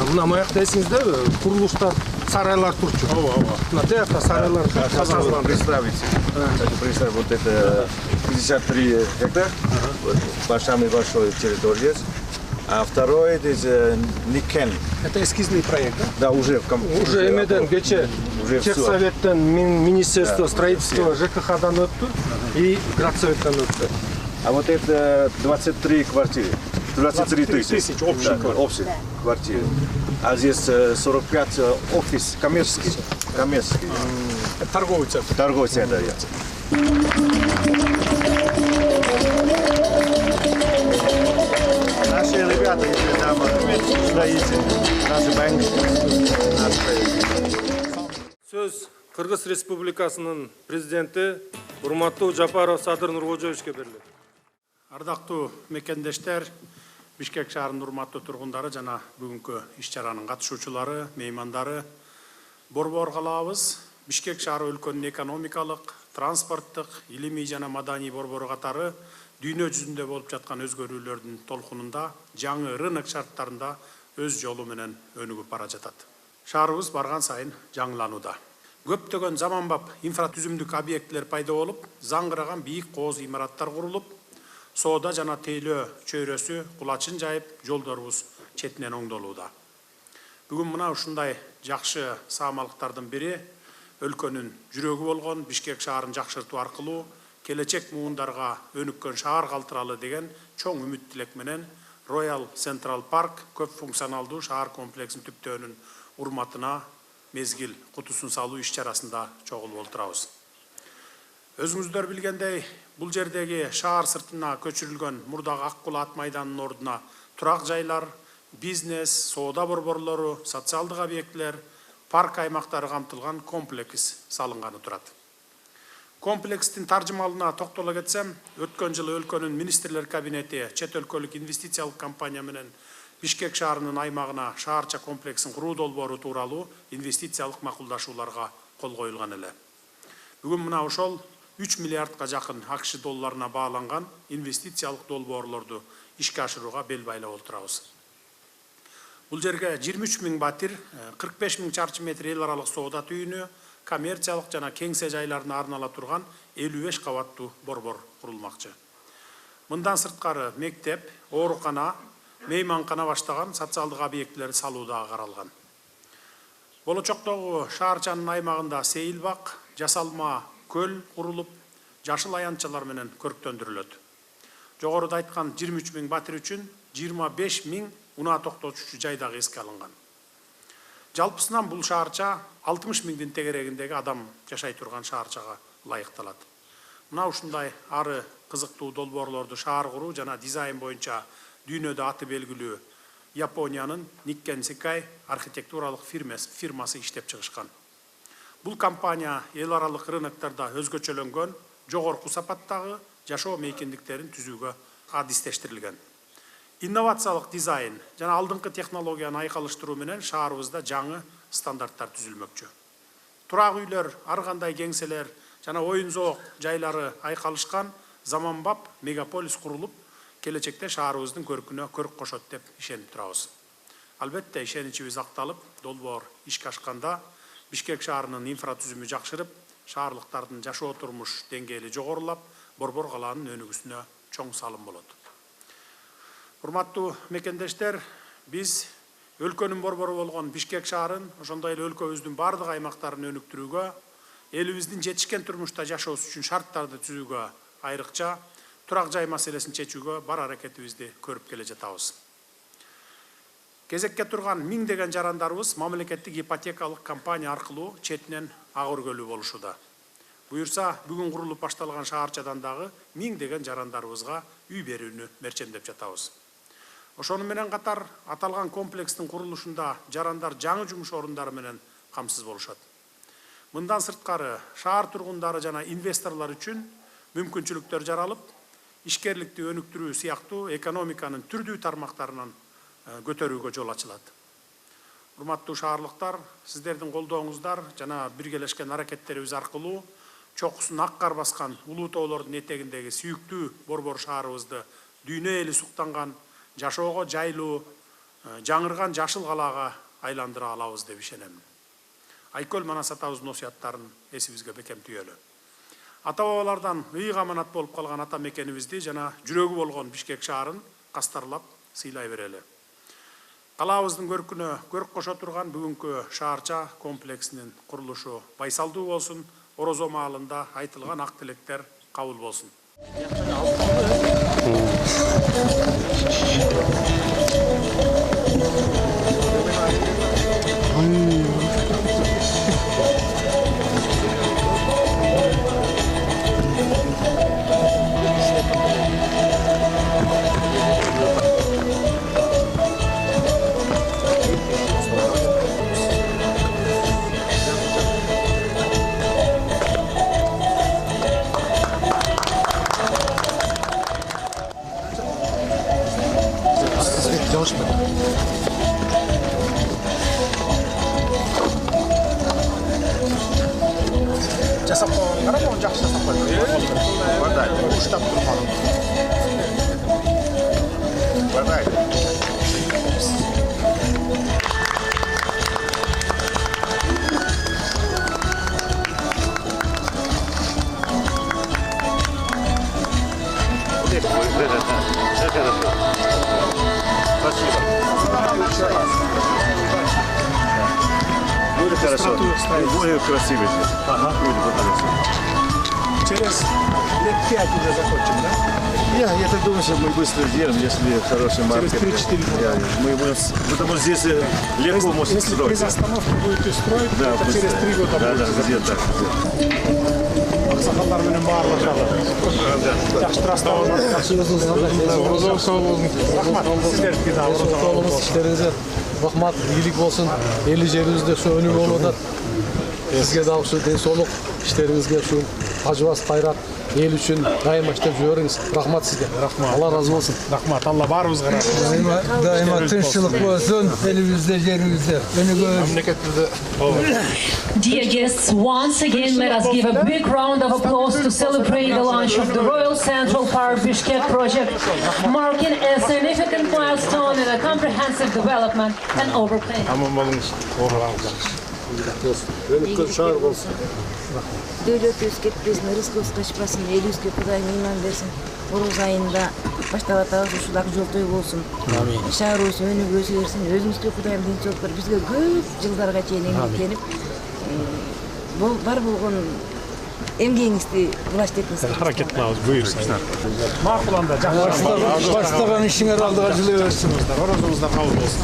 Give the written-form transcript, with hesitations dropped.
мына маякта эсиңиздеби? Курулуштар, сарайлар турчу. Мына тиякта сарайлар Можно представить, вот это 53 гектар, самый большой территория. А второй это Никен. Это эскизный проект, да? Да, уже уже эмеден кече Техсоветтен, Министерство строительства ЖКХ-дан өттү и Градсоветтен өттү. А вот это 23 квартиры. 23 тысяч общих квартир. А здесь 45 офис коммерческий. Торговый центр. Торговый центр. Наши ребята, если там строители, наши банки. Сөз Кыргыз Республикасынын президенти урматтуу Жапаров Садыр Нуркожоевичке берилет. Ардактуу мекендештер, Бишкек шаарынын урматтуу тургундары жана бүгүнкү иш-чаранын катышуучулары, меймандары, борбор калабыз Бишкек шаары өлкөнүн экономикалык, транспорттук, илимий жана маданий борбору катары дүйнө жүзүндө болуп жаткан өзгөрүүлөрдүн толкунунда жаңы рынок шарттарында өз жолу менен өнүгүп бара жатат. Шаарыбыз барган сайын жаңыланууда. Көптөгөн заманбап инфратүзүмдүк объектилер пайда болуп, заңгыраган бийик кооз имараттар курулуп, соода жана тейлөө чөйрөсү кулачын жайып, жолдорубуз четинен оңдолууда. Бүгүн мына ушундай жакшы саамалыктардын бири өлкөнүн жүрөгү болгон Бишкек шаарын жакшыртуу аркылуу келечек муундарга өнүккөн шаар калтыралы деген чоң үмүт тилек менен Royal Central Park көп функционалдуу шаар комплексин түптөөнүн урматына мезгил кутусун салуу иш-чарасында чогулуп отурабыз. Өзүңүздөр билгендей, бул жердеги шаар сыртына көчүрүлгөн мурдагы Ак Кул ат майданынын ордуна турак жайлар, бизнес, соода борборлору, социалдык объектилер, парк аймактары камтылган комплекс салынганы турат. Комплекстин таржымалына токтоло кетсем, өткөн жылы өлкөнүн министрлер кабинети чет өлкөлүк инвестициялык компания менен Бишкек шаарынын аймагына шаарча комплексин куруу долбоору тууралуу инвестициялык макулдашууларга кол коюлган эле. Бүгүн мына ошол 3 миллиардка жакын АКШ долларына бааланган инвестициялык долбоорлорду ишке ашырууга бел байлап отурабыз. Бул жерге 23 миң батир, 45 миң чарчы метр эл аралык соода түйүнү, коммерциялык жана кеңсе жайларына арнала турган 55 кабаттуу борбор курулмакчы. Мындан сырткары мектеп, оорукана, мейманкана баштаган социалдык объектилерди салуу дагы каралган. Болочоктогу шаарчанын аймагында сейилбак, жасалма көл курулуп, жашыл аянтчалар менен көрктөндүрүлөт. Жогоруда айткан 23 миң батир үчүн 25 миң унаа токтотуучу жай дагы эске алынган. Жалпысынан бул шаарча 60 миңдин тегерегиндеги адам жашай турган шаарчага ылайыкталат. Мына ушундай ары кызыктуу долбоорлорду шаар куруу жана дизайн боюнча дүйнөдө аты белгилүү Япониянын Никкен Секай архитектуралык фирмасы иштеп чыгышкан. Бул компания эл аралык рыноктарда өзгөчөлөнгөн, жогорку сапаттагы жашоо мейкиндиктерин түзүүгө адистештирилген. Инновациялык дизайн жана алдыңкы технологияны айкалыштыруу менен шаарыбызда жаңы стандарттар түзүлмөкчү. Турак үйлөр, ар кандай кеңселер жана оюн зоок жайлары айкалышкан заманбап мегаполис курулуп, келечекте шаарыбыздын көркүнө көрк кошот деп ишенип турабыз. Албетте ишеничибиз акталып, долбоор ишке ашканда Бишкек шаарынын инфратүзүмү жакшырып, шаарлыктардын жашоо турмуш деңгээли жогорулап, борбор калаанын өнүгүүсүнө чоң салым болот. Урматтуу мекендештер, биз өлкөнүн борбору болгон Бишкек шаарын, ошондой эле өлкөбүздүн бардык аймактарын өнүктүрүүгө, элибиздин жетишкен турмушта жашоосу үчүн шарттарды түзүүгө, айрыкча турак жай маселесин чечүүгө бар аракетибизди көрүп келе жатабыз. Кезекке турган миңдеген жарандарыбыз мамлекеттик ипотекалык компания аркылуу четинен ак өргөлүү болушууда. Буюрса, бүгүн курулуп башталган шаарчадан дагы миңдеген жарандарыбызга үй берүүнү мерчемдеп жатабыз. Ошону менен катар аталган комплекстин курулушунда жарандар жаңы жумуш орундары менен камсыз болушат. Мындан сырткары шаар тургундары жана инвесторлор үчүн мүмкүнчүлүктөр жаралып, ишкерликти өнүктүрүү сыяктуу экономиканын түрдүү тармактарынан көтөрүүгө жол ачылат. Урматтуу шаарлыктар, сиздердин колдооңуздар жана биргелешкен аракеттерибиз аркылуу чокусун ак кар баскан улуу тоолордун этегиндеги сүйүктүү борбор шаарыбызды дүйнө эли суктанган, жашоого жайлуу, жаңырган жашыл калаага айландыра алабыз деп ишенемин. Айкөл Манас атабыздын осуяттарын эсибизге бекем түйөлү. Ата бабалардан ыйык аманат болуп калган ата мекенибизди жана жүрөгү болгон Бишкек шаарын кастарлап сыйлай берели. Калаабыздын көркүнө көрк кошо турган бүгүнкү шаарча комплексинин курулушу байсалдуу болсун, Орозо маалында айтылган ак тилектер кабыл болсун. Жасап қойған қарап, оны жақсы жасап қойған. Ұштап тұрған. Будет хорошо. Будет красиво. Ага. Будет хорошо. Через лет 5 уже закончим, да? Я так думаю, что мы быстро сделаем, если хороший маркет. Через 3-4 года. Мы будем, потому что здесь легко можно Если строить. без остановки будете строить, Да, то через 3 года да, будете где-то так. ақсақалдар менен баарлашалы. Жақсы траставалар, рахмат. Сіздерге да İşlerinize rahmat, iyilik olsun. Eli cebinizde şu önü yolu da sizge de şu densoluk işlerinizge şu acıbas kayrat el üçün daima işlep жүріңіз. Rahmat sizge. Rahmat. Allah razı olsun. Rahmat, Allah barımızға рахмат. Daima tinçlik olsun, elimizde, yerimizde. Dear guests, once again let us give a big round of applause to celebrate the launch of the Royal Central Park Bishkek project, marking a significant milestone in a comprehensive development and overplanning. Аман болыңыз, қорғаныңыз. Дөлөт өз кетпесин, ырыс качпасын, элибизге Кудай ыйман берсин. Ороз айында баштап атабыз ушул ак жолтой болсун. Шаарыбыз өнүгүп өсө берсин. Өзүбүзгө Кудайым тынчтык берип, бизге көп жылдарга чейин эмгектенип, бар болгон эмгегиңизди булаштып этиңиз. Hareket kılağız, buyursunlar. Mağkulanda, жақсы. Başlagan işine aldığa jüle versin. Orozumuzda kabul olsun.